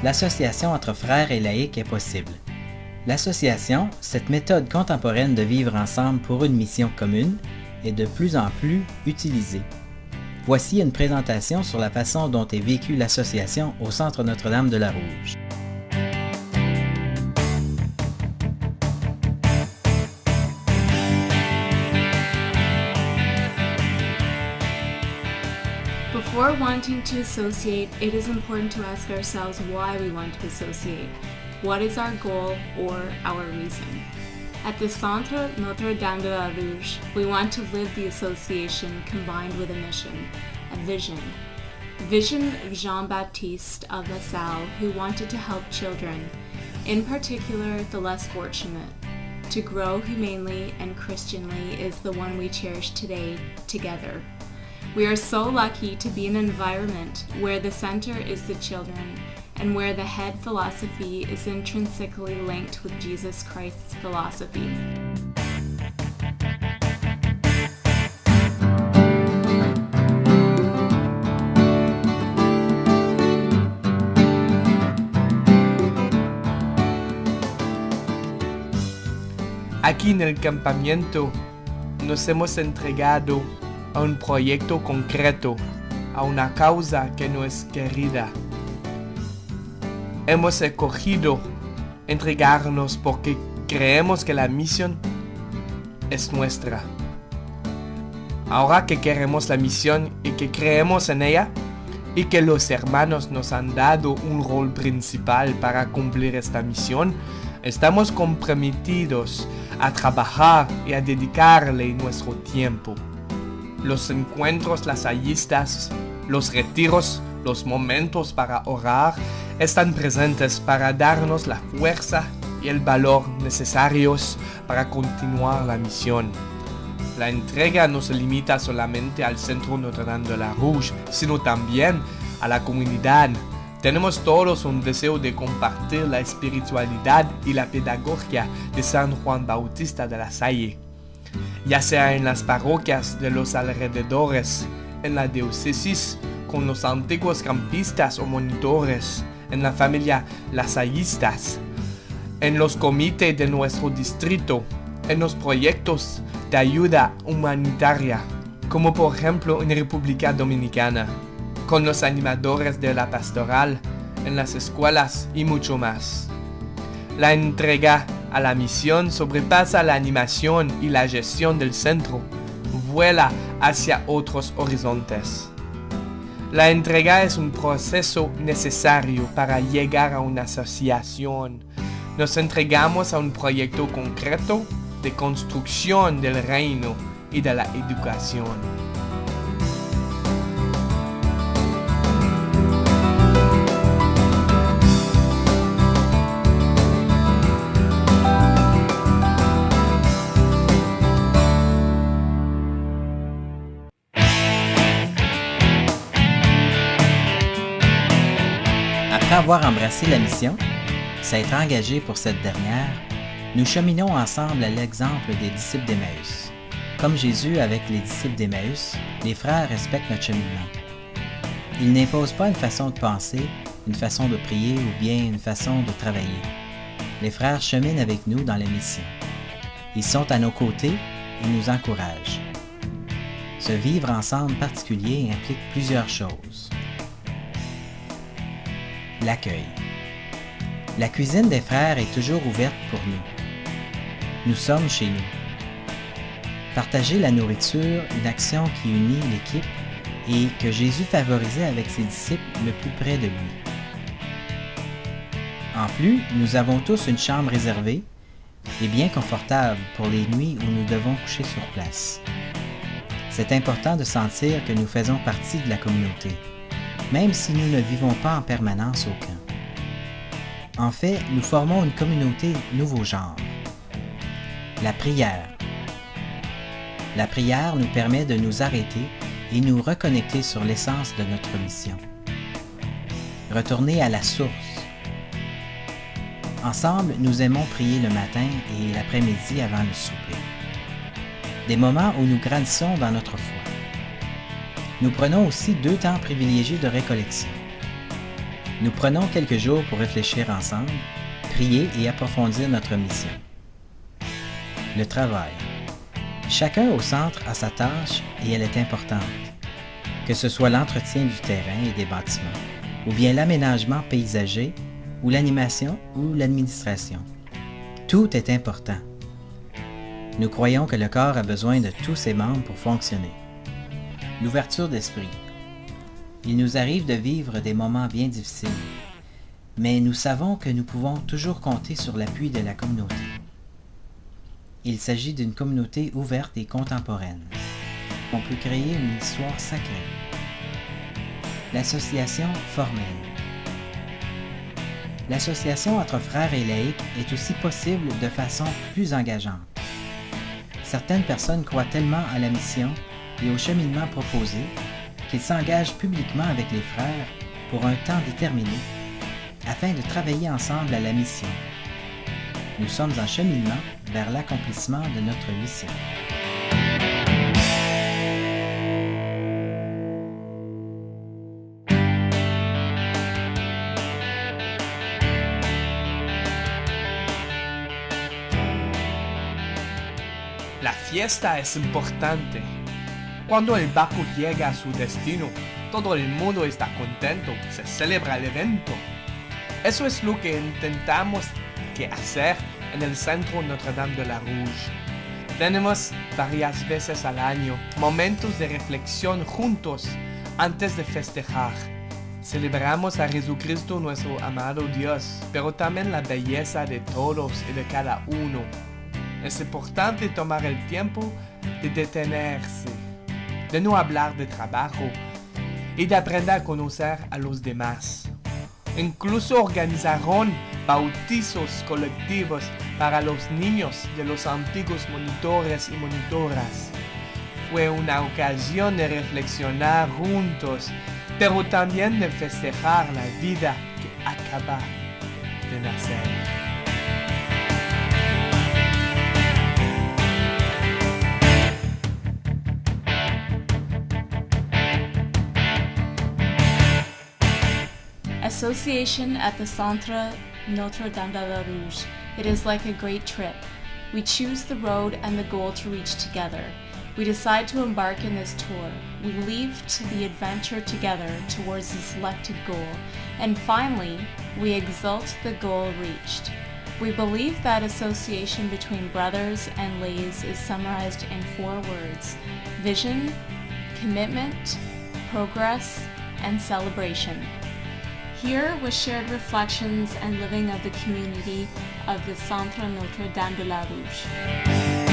l'association entre frères et laïcs est possible. L'association, cette méthode contemporaine de vivre ensemble pour une mission commune, est de plus en plus utilisée. Voici une présentation sur la façon dont est vécue l'association au Centre Notre-Dame de la Rouge. Before wanting to associate, it is important to ask ourselves why we want to associate. What is our goal or our reason? At the Centre Notre-Dame de la Rouge, we want to live the association combined with a mission, a vision. Vision of Jean-Baptiste of La Salle, who wanted to help children, in particular the less fortunate. To grow humanely and Christianly is the one we cherish today, together. We are so lucky to be in an environment where the center is the children and where the head philosophy is intrinsically linked with Jesus Christ's philosophy. Aquí en el campamento nos hemos entregado a un proyecto concreto, a una causa que nos es querida. Hemos escogido entregarnos porque creemos que la misión es nuestra. Ahora que queremos la misión y que creemos en ella, y que los hermanos nos han dado un rol principal para cumplir esta misión, estamos comprometidos a trabajar y a dedicarle nuestro tiempo. Los encuentros lasallistas, los retiros, los momentos para orar están presentes para darnos la fuerza y el valor necesarios para continuar la misión. La entrega no se limita solamente al Centro Notre-Dame de la Rouge, sino también a la comunidad. Tenemos todos un deseo de compartir la espiritualidad y la pedagogía de San Juan Bautista de la Salle, ya sea en las parroquias de los alrededores, en la diócesis, con los antiguos campistas o monitores, en la familia lasallistas, en los comités de nuestro distrito, en los proyectos de ayuda humanitaria, como por ejemplo en República Dominicana, con los animadores de la pastoral, en las escuelas y mucho más. La entrega a la misión sobrepasa la animación y la gestión del centro, vuela hacia otros horizontes. La entrega es un proceso necesario para llegar a una asociación. Nos entregamos a un proyecto concreto de construcción del reino y de la educación. Après avoir embrassé la mission, s'être engagé pour cette dernière, nous cheminons ensemble à l'exemple des disciples d'Emmaüs. Comme Jésus avec les disciples d'Emmaüs, les frères respectent notre cheminement. Ils n'imposent pas une façon de penser, une façon de prier ou bien une façon de travailler. Les frères cheminent avec nous dans la mission. Ils sont à nos côtés et nous encouragent. Ce vivre ensemble particulier implique plusieurs choses. L'accueil. La cuisine des frères est toujours ouverte pour nous. Nous sommes chez nous. Partager la nourriture, une action qui unit l'équipe et que Jésus favorisait avec ses disciples le plus près de lui. En plus, nous avons tous une chambre réservée et bien confortable pour les nuits où nous devons coucher sur place. C'est important de sentir que nous faisons partie de la communauté, même si nous ne vivons pas en permanence au camp. En fait, nous formons une communauté nouveau genre. La prière. La prière nous permet de nous arrêter et nous reconnecter sur l'essence de notre mission. Retourner à la source. Ensemble, nous aimons prier le matin et l'après-midi avant le souper. Des moments où nous grandissons dans notre foi. Nous prenons aussi 2 temps privilégiés de récollection. Nous prenons quelques jours pour réfléchir ensemble, prier et approfondir notre mission. Le travail. Chacun au centre a sa tâche et elle est importante. Que ce soit l'entretien du terrain et des bâtiments, ou bien l'aménagement paysager, ou l'animation, ou l'administration. Tout est important. Nous croyons que le corps a besoin de tous ses membres pour fonctionner. L'ouverture d'esprit. Il nous arrive de vivre des moments bien difficiles, mais nous savons que nous pouvons toujours compter sur l'appui de la communauté. Il s'agit d'une communauté ouverte et contemporaine. On peut créer une histoire sacrée. L'association formelle. L'association entre frères et laïcs est aussi possible de façon plus engageante. Certaines personnes croient tellement à la mission et au cheminement proposé qu'ils s'engagent publiquement avec les frères pour un temps déterminé afin de travailler ensemble à la mission. Nous sommes en cheminement vers l'accomplissement de notre mission. La fiesta es importante. Cuando el barco llega a su destino, todo el mundo está contento, se celebra el evento. Eso es lo que intentamos hacer en el Centro Notre-Dame de la Rouge. Tenemos varias veces al año momentos de reflexión juntos antes de festejar. Celebramos a Jesucristo nuestro amado Dios, pero también la belleza de todos y de cada uno. Es importante tomar el tiempo de detenerse, de no hablar de trabajo y de aprender a conocer a los demás. Incluso organizaron bautizos colectivos para los niños de los antiguos monitores y monitoras. Fue una ocasión de reflexionar juntos, pero también de festejar la vida que acaba de nacer. Association at the Centre Notre-Dame de la Rouge. It is like a great trip. We choose the road and the goal to reach together. We decide to embark in this tour. We leave to the adventure together towards the selected goal. And finally, we exult the goal reached. We believe that association between brothers and lays is summarized in 4 words: vision, commitment, progress, and celebration. Here was shared reflections and living of the community of the Centre Notre-Dame de la Rouge.